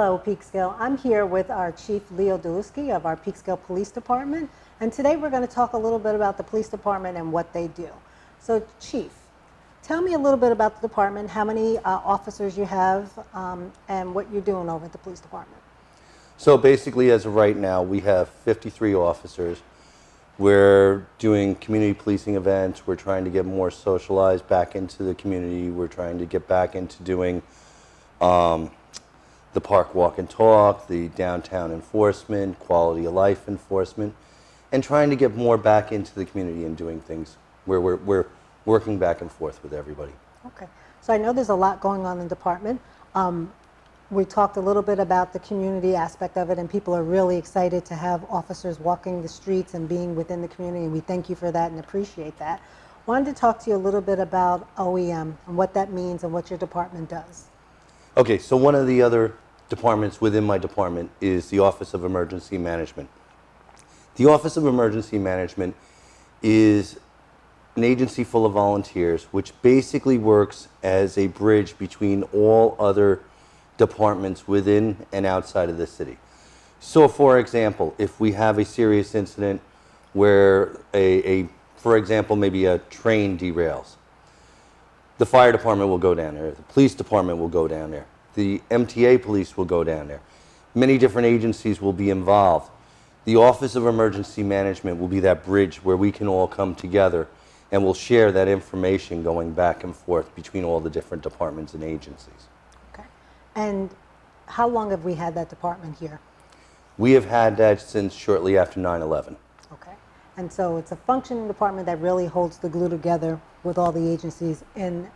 Hello, Peekskill. I'm here with our Chief Leo Dylewski of our Peekskill Police Department, and today we're going to talk a little bit about the police department and what they do. So, Chief, tell me a little bit about the department, how many officers you have, and what you're doing over at the police department. So basically, as of right now, we have 53 officers. We're doing community policing events. We're trying to get more socialized back into the community. We're trying to get back into doing the park walk and talk, the downtown enforcement, quality of life enforcement, and trying to get more back into the community and doing things where we're working back and forth with everybody. Okay. So I know there's a lot going on in the department. We talked a little bit about the community aspect of it, and people are really excited to have officers walking the streets and being within the community, and we thank you for that and appreciate that. Wanted to talk to you a little bit about OEM and what that means and what your department does. Okay, so one of the other departments within my department is the Office of Emergency Management. The Office of Emergency Management is an agency full of volunteers which basically works as a bridge between all other departments within and outside of the city. So for example, if we have a serious incident where for example, maybe a train derails, the fire department will go down there, the police department will go down there, the MTA police will go down there. Many different agencies will be involved. The Office of Emergency Management will be that bridge where we can all come together and we'll share that information going back and forth between all the different departments and agencies. Okay. And how long have we had that department here? We have had that since shortly after 9/11. Okay. And so it's a functioning department that really holds the glue together with all the agencies in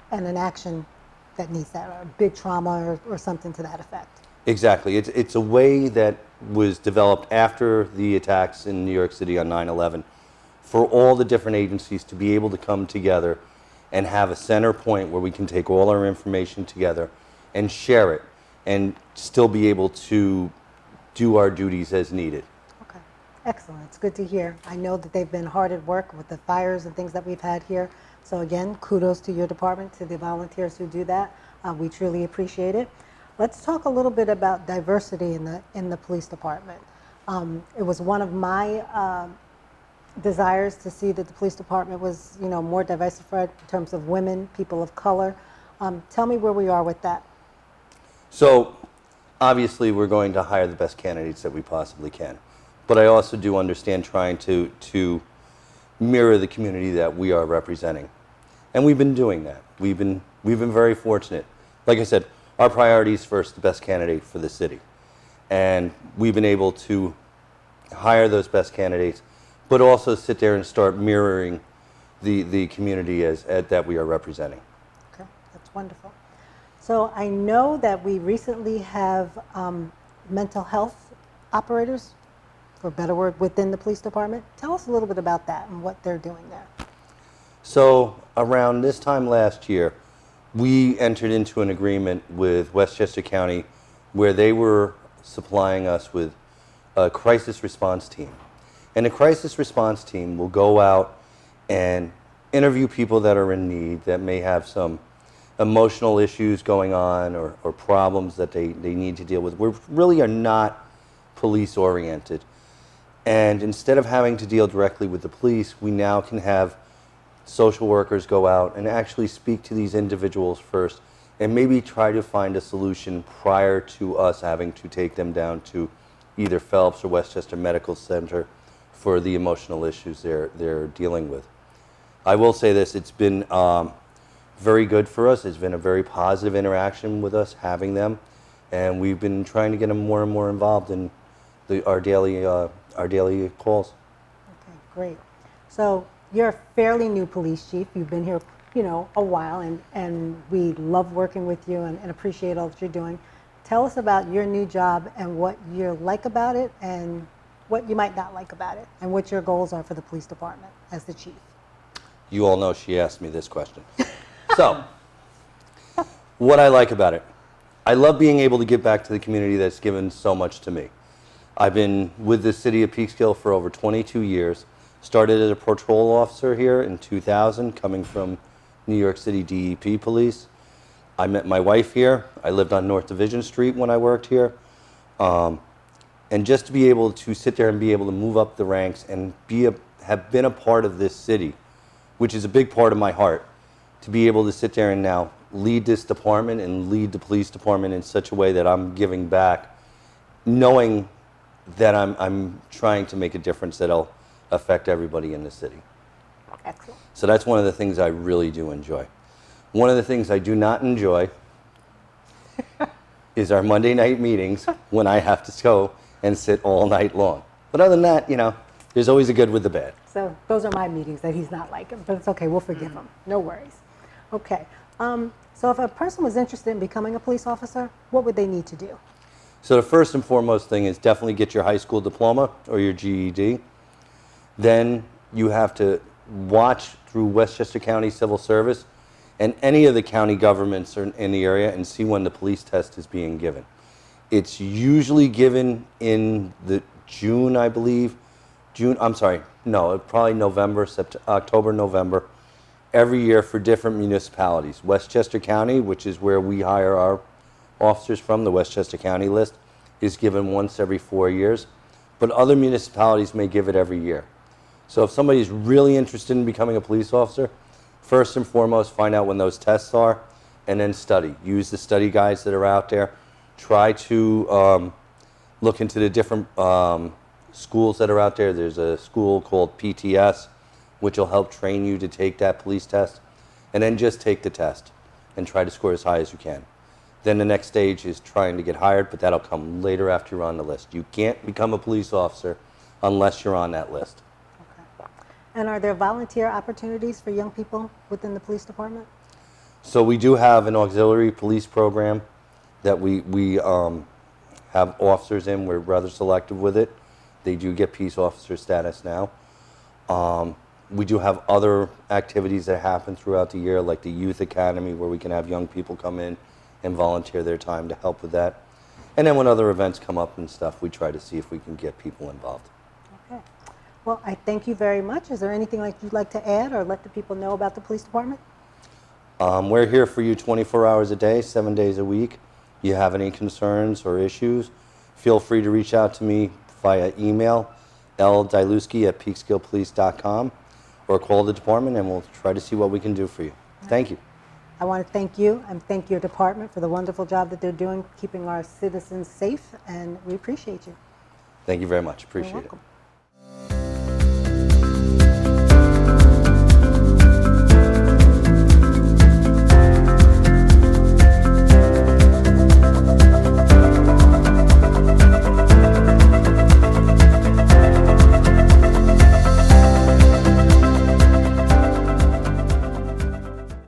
an action that needs that, or a big trauma or something to that effect. Exactly. It's a way that was developed after the attacks in New York City on 9/11 for all the different agencies to be able to come together and have a center point where we can take all our information together and share it and still be able to do our duties as needed. Okay, excellent. It's good to hear. I know that they've been hard at work with the fires and things that we've had here. So again, kudos to your department, to the volunteers who do that. We truly appreciate it. Let's talk a little bit about diversity in the police department. It was one of my desires to see that the police department was, more diversified in terms of women, people of color. Tell me where we are with that. So obviously we're going to hire the best candidates that we possibly can. But I also do understand trying to mirror the community that we are representing. And we've been doing that. We've been very fortunate. Like I said, our priority is first the best candidate for the city. And we've been able to hire those best candidates, but also sit there and start mirroring the community that we are representing. Okay, that's wonderful. So I know that we recently have mental health operators, for a better word, within the police department. Tell us a little bit about that and what they're doing there. So around this time last year, we entered into an agreement with Westchester County where they were supplying us with a crisis response team. And the crisis response team will go out and interview people that are in need, that may have some emotional issues going on or problems that they need to deal with. We really are not police oriented. And instead of having to deal directly with the police, we now can have social workers go out and actually speak to these individuals first and maybe try to find a solution prior to us having to take them down to either Phelps or Westchester Medical Center for the emotional issues they're dealing with. I will say this, it's been very good for us. It's been a very positive interaction with us having them, and we've been trying to get them more and more involved in our daily calls. Okay, great. So you're a fairly new police chief. You've been here, a while, and we love working with you and appreciate all that you're doing. Tell us about your new job and what you like about it and what you might not like about it, and what your goals are for the police department as the chief. You all know she asked me this question. So, what I like about it, I love being able to give back to the community that's given so much to me. I've been with the city of Peekskill for over 22 years. Started as a patrol officer here in 2000, coming from New York City DEP police. I met my wife here. I lived on North Division Street when I worked here. And just to be able to sit there and be able to move up the ranks and have been a part of this city, which is a big part of my heart, to be able to sit there and now lead this department and lead the police department in such a way that I'm giving back, knowing that I'm trying to make a difference that'll affect everybody in the city. Excellent. So that's one of the things I really do enjoy. One of the things I do not enjoy is our Monday night meetings when I have to go and sit all night long. But other than that, there's always a good with the bad. So those are my meetings that he's not liking, but it's okay. We'll forgive him. No worries. Okay. So if a person was interested in becoming a police officer, what would they need to do? So the first and foremost thing is definitely get your high school diploma or your GED. Then you have to watch through Westchester County Civil Service and any of the county governments in the area and see when the police test is being given. It's usually given in the June, I believe. Probably November, October, November, every year for different municipalities. Westchester County, which is where we hire our officers from, the Westchester County list, is given once every 4 years. But other municipalities may give it every year. So if somebody's really interested in becoming a police officer, first and foremost, find out when those tests are, and then study. Use the study guides that are out there. Try to look into the different schools that are out there. There's a school called PTS, which will help train you to take that police test. And then just take the test and try to score as high as you can. Then the next stage is trying to get hired, but that'll come later after you're on the list. You can't become a police officer unless you're on that list. Okay. And are there volunteer opportunities for young people within the police department? So we do have an auxiliary police program that we have officers in. We're rather selective with it. They do get peace officer status now. We do have other activities that happen throughout the year, like the Youth Academy, where we can have young people come in and volunteer their time to help with that. And then when other events come up and stuff, we try to see if we can get people involved. Okay. Well, I thank you very much. Is there anything you'd like to add or let the people know about the police department? We're here for you 24 hours a day, 7 days a week. You have any concerns or issues, feel free to reach out to me via email, Dylewski@peekskillpolice.com, or call the department and we'll try to see what we can do for you. Thank you. I want to thank you and thank your department for the wonderful job that they're doing keeping our citizens safe, and we appreciate you. Thank you very much. Appreciate You're it. welcome.